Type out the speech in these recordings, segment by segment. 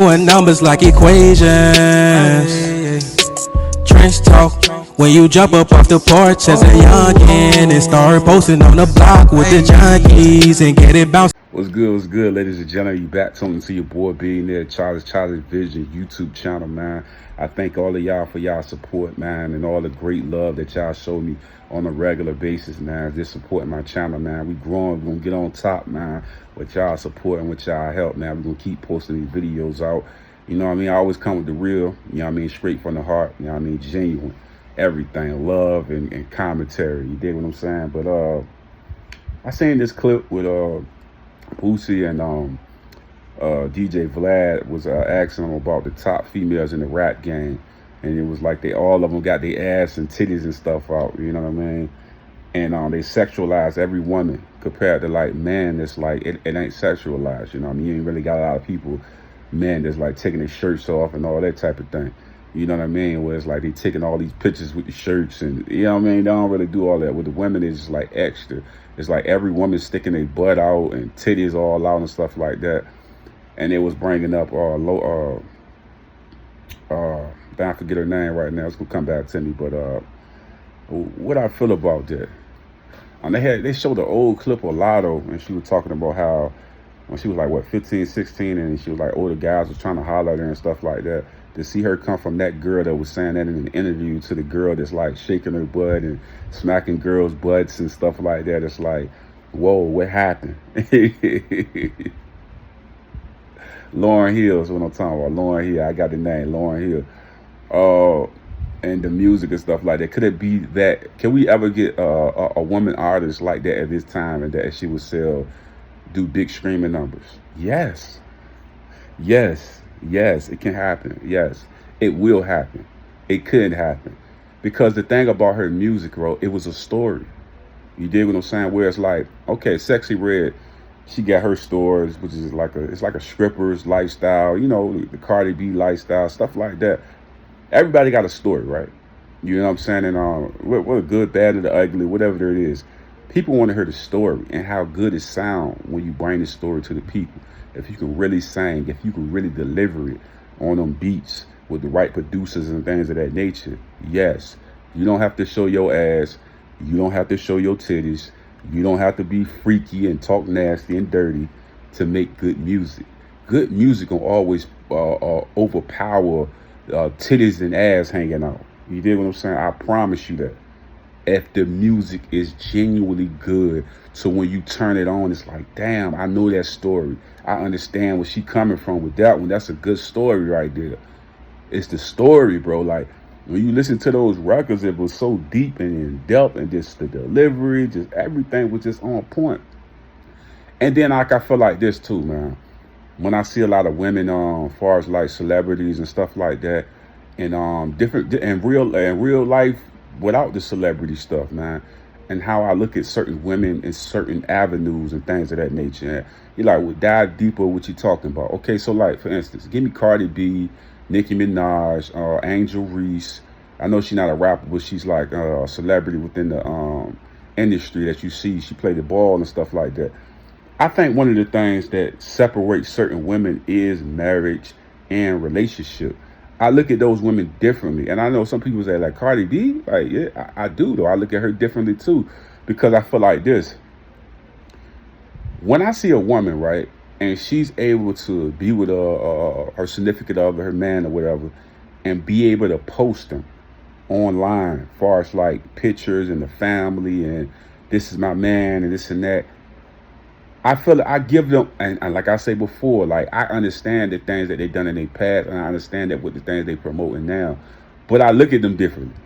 Doing numbers like equations. Trench talk. When you jump up off the porch as a youngin' and start posting on the block with the junkies and get it bounced. What's good, ladies and gentlemen? You back talking to your boy Billionaire Charlie's Vision YouTube channel, man. I thank all of y'all for y'all support, man, and all the great love that y'all show me on a regular basis, man. Just supporting my channel, man. We growing, we're gonna get on top, man. With y'all support and with y'all help, man. We're gonna keep posting these videos out. You know what I mean? I always come with the real, you know what I mean, straight from the heart, you know what I mean, genuine. Everything, love and commentary. You dig what I'm saying? But I seen this clip with Bossie and DJ Vlad was asking them about the top females in the rap game, and it was like all of them got their ass and titties and stuff out. You know what I mean? And they sexualize every woman compared to like men. That's like it ain't sexualized. You know what I mean? You ain't really got a lot of people, men that's like taking their shirts off and all that type of thing. You know what I mean? Where it's like they taking all these pictures with the shirts and, you know what I mean? They don't really do all that. With the women, it's just like extra. It's like every woman sticking their butt out and titties all out and stuff like that. And it was bringing up, I forget her name right now. It's going to come back to me. But what I feel about that. They showed an old clip of Lotto, and she was talking about how when she was like, what, 15, 16, and she was like, older guys was trying to holler at her and stuff like that. To see her come from that girl that was saying that in an interview to the girl that's like shaking her butt and smacking girls' butts and stuff like that, it's like, whoa, what happened? Lauryn Hill is what I'm talking about. Lauryn Hill, I got the name, Lauryn Hill. And the music and stuff like that. Could it be that? Can we ever get a woman artist like that at this time, and that she would do big streaming numbers? Yes, it can happen. Yes, it will happen. It could happen. Because the thing about her music, bro, it was a story. You dig what I'm saying? Where it's like, okay, Sexy Red, she got her stores, which is like a stripper's lifestyle, you know, the Cardi B lifestyle, stuff like that. Everybody got a story, right? You know what I'm saying? And what a good, bad, or the ugly, whatever it is. People want to hear the story and how good it sounds when you bring the story to the people. If you can really sing, if you can really deliver it on them beats with the right producers and things of that nature, yes. You don't have to show your ass. You don't have to show your titties. You don't have to be freaky and talk nasty and dirty to make good music. Good music will always overpower titties and ass hanging out. You dig what I'm saying? I promise you that. If the music is genuinely good, so when you turn it on, it's like, damn, I know that story. I understand where she coming from with that one. That's a good story right there. It's the story, bro. Like, when you listen to those records, it was so deep and in depth, and just the delivery, just everything was just on point. And then like, I feel like this too, man. When I see a lot of women, as far as like celebrities and stuff like that, and different in real life without the celebrity stuff, man, and how I look at certain women in certain avenues and things of that nature. And you like, would dive deeper what you talking about. Okay, so like, for instance, give me Cardi B, Nicki Minaj, Angel Reese. I know she's not a rapper, but she's like a celebrity within the industry that you see. She played the ball and stuff like that. I think one of the things that separates certain women is marriage and relationship. I look at those women differently. And I know some people say like Cardi B, like, yeah, I do though. I look at her differently too, because I feel like this. When I see a woman, right, and she's able to be with her significant other, her man or whatever, and be able to post them online, as far as like pictures and the family and this is my man and this and that, I feel like I give them, and like I say before, like I understand the things that they've done in their past, and I understand that with the things they promoting now, but I look at them differently.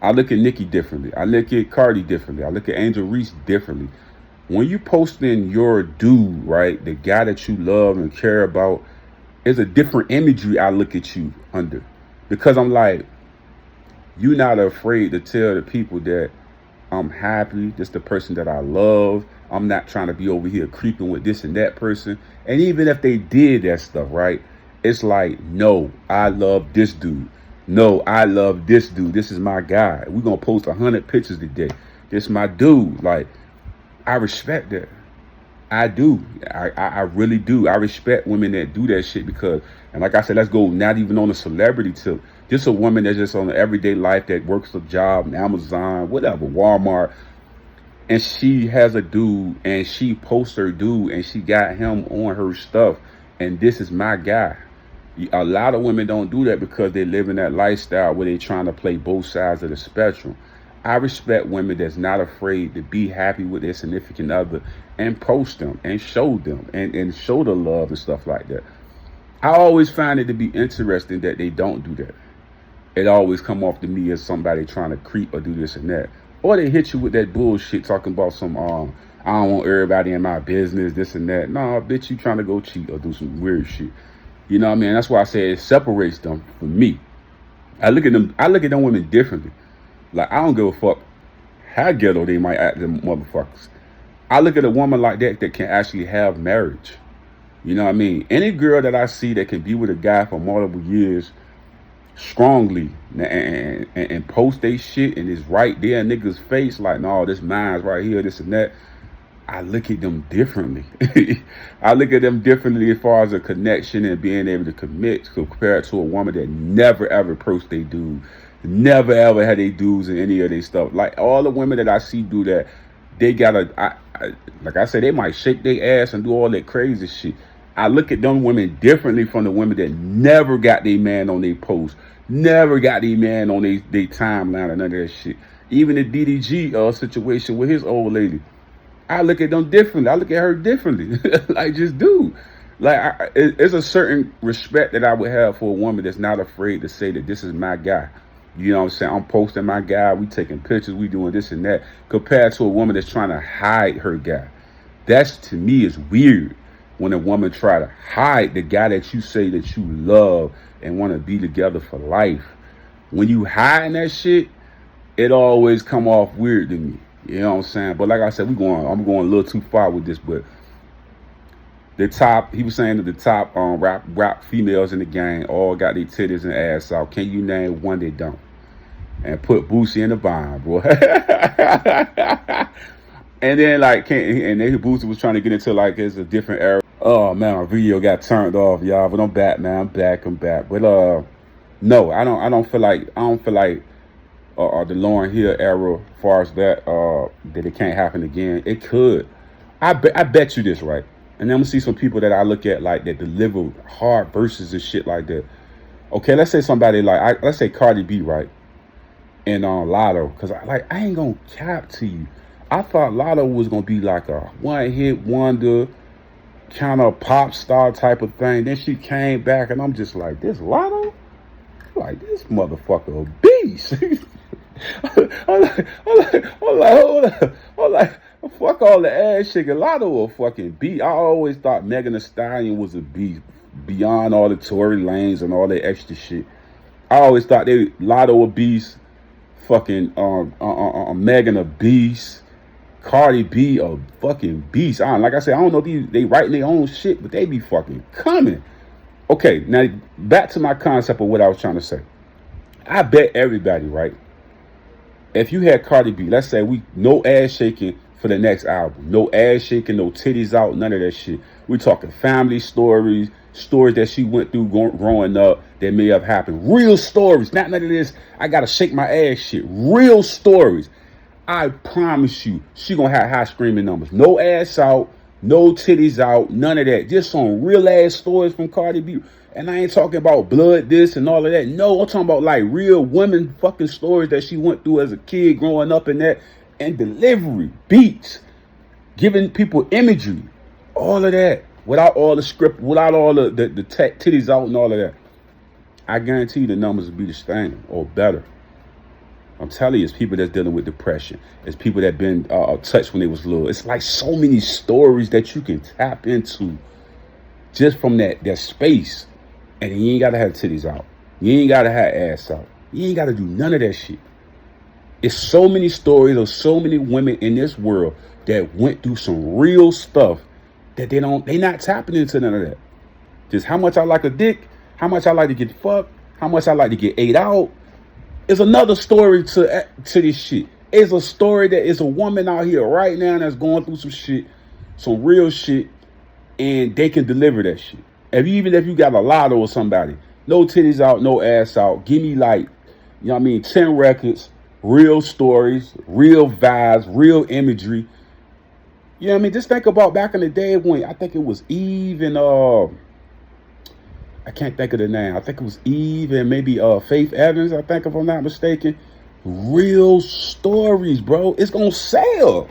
I look at Nicki differently. I look at Cardi differently. I look at Angel Reese differently. When you posting your dude, right, the guy that you love and care about, it's a different imagery I look at you under, because I'm like, you're not afraid to tell the people that I'm happy. This the person that I love. I'm not trying to be over here creeping with this and that person. And even if they did that stuff, right, it's like, no, I love this dude. No, I love this dude. This is my guy. We're going to post 100 pictures today. This is my dude. Like, I respect that. I do. I really do. I respect women that do that shit because, and like I said, let's go not even on a celebrity tip. Just a woman that's just on the everyday life that works a job, Amazon, whatever, Walmart, and she has a dude and she posts her dude and she got him on her stuff, and this is my guy. A lot of women don't do that because they live in that lifestyle where they're trying to play both sides of the spectrum. I respect women that's not afraid to be happy with their significant other and post them and show them and show the love and stuff like that. I always find it to be interesting that they don't do that. It always come off to me as somebody trying to creep or do this and that. Or they hit you with that bullshit talking about some, I don't want everybody in my business, this and that. No, bitch, you trying to go cheat or do some weird shit. You know what I mean? That's why I say it separates them from me. I look at them women differently. Like, I don't give a fuck how ghetto they might act, them motherfuckers. I look at a woman like that can actually have marriage. You know what I mean? Any girl that I see that can be with a guy for multiple years strongly and post they shit and is right there in niggas' face like, no, this mine's right here, this and that. I look at them differently. I look at them differently as far as a connection and being able to commit compared to a woman that never ever approached they dude, never ever had they dudes in any of their stuff. Like all the women that I see do that, they gotta, like I said, they might shake their ass and do all that crazy shit. I look at them women differently from the women that never got their man on their post, never got their man on their timeline or none of that shit. Even the DDG situation with his old lady, I look at them differently. I look at her differently. Like, just do. Like, it's a certain respect that I would have for a woman that's not afraid to say that this is my guy. You know what I'm saying? I'm posting my guy. We taking pictures. We doing this and that. Compared to a woman that's trying to hide her guy. That's, to me, is weird. When a woman try to hide the guy that you say that you love and want to be together for life. When you hiding that shit, it always come off weird to me. You know what I'm saying? But like I said, I'm going a little too far with this, but he was saying that the top rap females in the game all got their titties and ass out. Can you name one they don't? And put Bossie in the bind, bro. And then Bossie was trying to get into like it's a different era. Oh man, my video got turned off, y'all. But I'm back, man. I'm back. But no, I don't feel like the Lauryn Hill era, as far as that it can't happen again. It could. I bet you this, right? And then I'm gonna see some people that I look at like that deliver hard verses and shit like that. Okay, let's say somebody like let's say Cardi B, right? And Lotto, because I ain't gonna cap to you. I thought Lotto was gonna be like a one-hit wonder, kind of pop star type of thing. Then she came back, and I'm just like, this Lotto? Like, this motherfucker a beast. I'm like, fuck all the ass shaking. Lotto a fucking beast. I always thought Megan Thee Stallion was a beast beyond all the Tory Lanez and all that extra shit. I always thought Lotto a beast, fucking Megan a beast, Cardi B a fucking beast. Like I said, I don't know if they writing their own shit, but they be fucking coming. Okay, now back to my concept of what I was trying to say. I bet everybody, right? If you had Cardi B, let's say no ass shaking for the next album. No ass shaking, no titties out, none of that shit. We talking family stories that she went through growing up that may have happened. Real stories, not none of this, I gotta shake my ass shit. Real stories. I promise you, she gonna have high screaming numbers. No ass out, no titties out, none of that. Just some real ass stories from Cardi B. And I ain't talking about blood this and all of that. No, I'm talking about like real women fucking stories that she went through as a kid growing up in that. And delivery, beats, giving people imagery, all of that. Without all the script, without all the titties out and all of that. I guarantee you the numbers will be the same or better. I'm telling you, it's people that's dealing with depression. It's people that been touched when they was little. It's like so many stories that you can tap into just from that space. And you ain't got to have titties out. You ain't got to have ass out. You ain't got to do none of that shit. It's so many stories of so many women in this world that went through some real stuff that they not tapping into none of that. Just how much I like a dick, how much I like to get fucked, how much I like to get ate out. It's another story to this shit. It's a story that is a woman out here right now that's going through some shit. some real shit, and they can deliver that shit. Even if you got a lotto or somebody, no titties out, no ass out, give me like, 10 records, real stories, real vibes, real imagery. You know what I mean? Just think about back in the day when I think it was Eve and I can't think of the name. I think it was Eve and maybe Faith Evans, I think, if I'm not mistaken. Real stories, bro. It's gonna sell.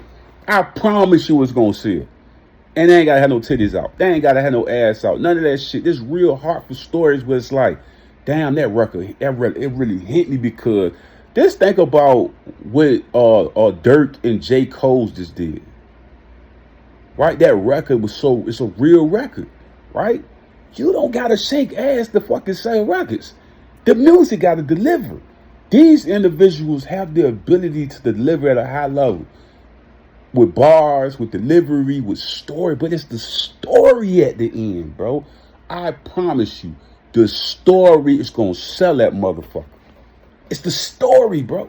I promise you it's gonna sell. And they ain't gotta have no titties out. They ain't gotta have no ass out. None of that shit. This real heartful stories where it's like, damn, that record, it really hit me, because just think about what Dirk and J. Cole just did. Right? That record it's a real record, right? You don't gotta shake ass to fucking sell records. The music gotta deliver. These individuals have the ability to deliver at a high level. With bars, with delivery, with story. But it's the story at the end, bro. I promise you, the story is gonna sell that motherfucker. It's the story, bro.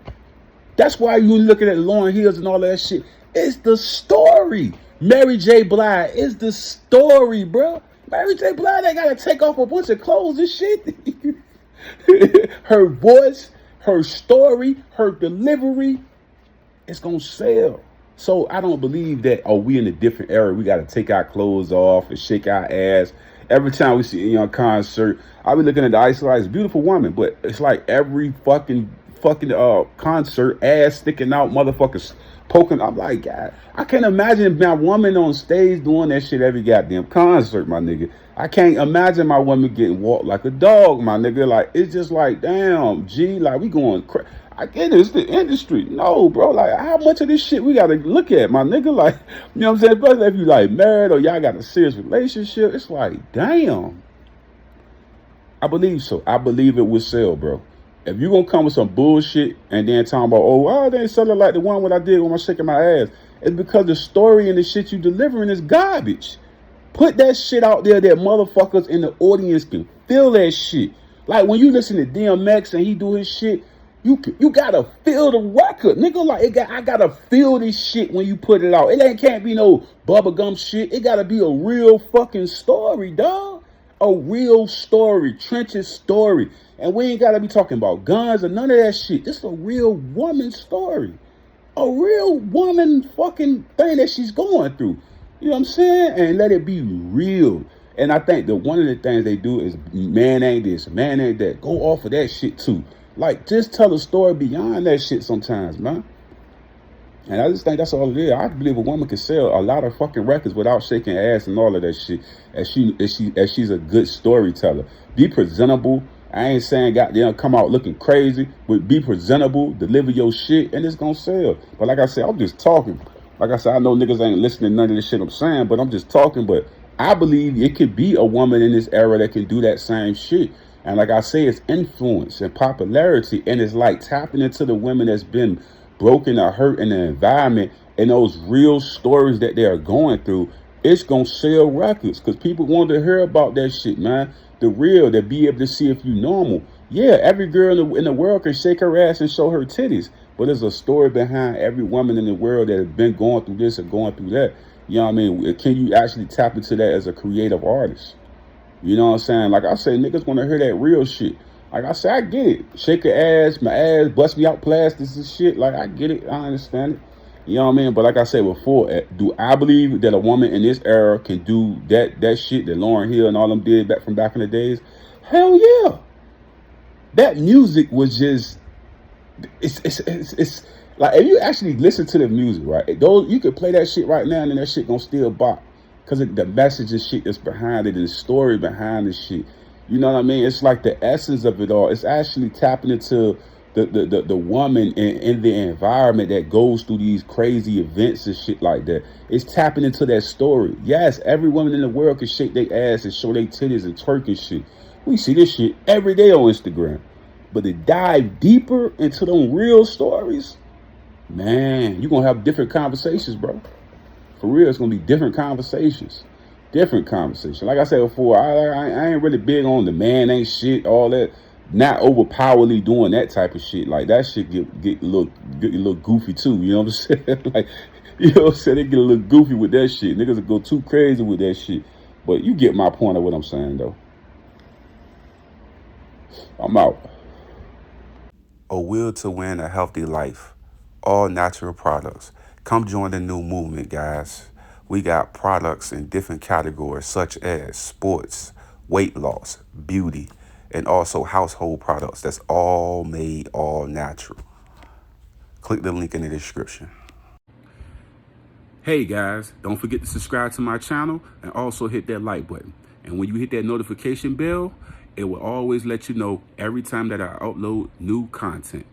That's why you looking at Lauryn Hills and all that shit. It's the story. Mary J. Blige is the story, bro. Mary J. Blige ain't gotta take off a bunch of clothes and shit. Her voice, her story, her delivery, it's gonna sell. So I don't believe that, we in a different era. We gotta take our clothes off and shake our ass. Every time we see a concert, I be looking at the Ice Lights, beautiful woman, but it's like every fucking concert, ass sticking out, motherfuckers poking. I'm like, God, I can't imagine my woman on stage doing that shit every goddamn concert, my nigga. I can't imagine my woman getting walked like a dog, my nigga. Like, it's just like, damn, G, like, we going I get it, it's the industry. No, bro, like, how much of this shit we gotta look at, my nigga? Like, you know what I'm saying? Especially if you like married or y'all got a serious relationship, it's like, damn. I believe so. I believe it will sell, bro. If you gonna come with some bullshit and then talking about, they ain't selling like the one what I did when I'm shaking my ass, it's because the story and the shit you delivering is garbage. Put that shit out there that motherfuckers in the audience can feel that shit. Like when you listen to DMX and he do his shit, you gotta feel the record, nigga. Like I gotta feel this shit when you put it out. It can't be no bubblegum shit. It gotta be a real fucking story, dog. A real story, trenches story. And we ain't gotta be talking about guns or none of that shit. This is a real woman story. A real woman fucking thing that she's going through. You know what I'm saying? And let it be real. And I think that one of the things they do is, man ain't this, man ain't that. Go off of that shit too. Like, just tell a story beyond that shit sometimes, man. And I just think that's all it is. I believe a woman can sell a lot of fucking records without shaking ass and all of that shit. As she's a good storyteller. Be presentable. I ain't saying goddamn come out looking crazy, but be presentable, deliver your shit, and it's gonna sell. But like I said, I'm just talking. Like I said, I know niggas ain't listening to none of this shit I'm saying, but I'm just talking. But I believe it could be a woman in this era that can do that same shit. And like I say, it's influence and popularity, and it's like tapping into the women that's been broken or hurt in the environment and those real stories that they are going through. It's gonna sell records because people want to hear about that shit, man. The real, to be able to see if you normal. Yeah, every girl in the world can shake her ass and show her titties, but there's a story behind every woman in the world that has been going through this or going through that. You know what I mean? Can you actually tap into that as a creative artist? You know what I'm saying? Like I say, niggas want to hear that real shit. Like I say, I get it. Shake your ass, my ass, bust me out plastics and shit. Like, I get it. I understand it. You know what I mean? But like I said before, do I believe that a woman in this era can do that shit that Lauryn Hill and all them did back in the days? Hell yeah. That music was just, it's like, if you actually listen to the music, right? You could play that shit right now and that shit gonna still bop. Because the message and shit that's behind it and the story behind the shit. You know what I mean? It's like the essence of it all. It's actually tapping into the woman in the environment that goes through these crazy events and shit like that. It's tapping into that story. Yes, every woman in the world can shake their ass and show their titties and twerk and shit. We see this shit every day on Instagram. But to dive deeper into them real stories, man, you're going to have different conversations, bro. For real, it's going to be different conversations. Different conversation. Like I said before, I ain't really big on the man ain't shit, all that. not overpowerly doing that type of shit. Like that shit get a little goofy too. You know what I'm saying? Like, you know what I'm saying? They get a little goofy with that shit. Niggas will go too crazy with that shit. But you get my point of what I'm saying though. I'm out. A will to win a healthy life. All natural products. Come join the new movement, guys. We got products in different categories such as sports, weight loss, beauty, and also household products that's all made all natural. Click the link in the description. Hey guys, don't forget to subscribe to my channel and also hit that like button. And when you hit that notification bell, it will always let you know every time that I upload new content.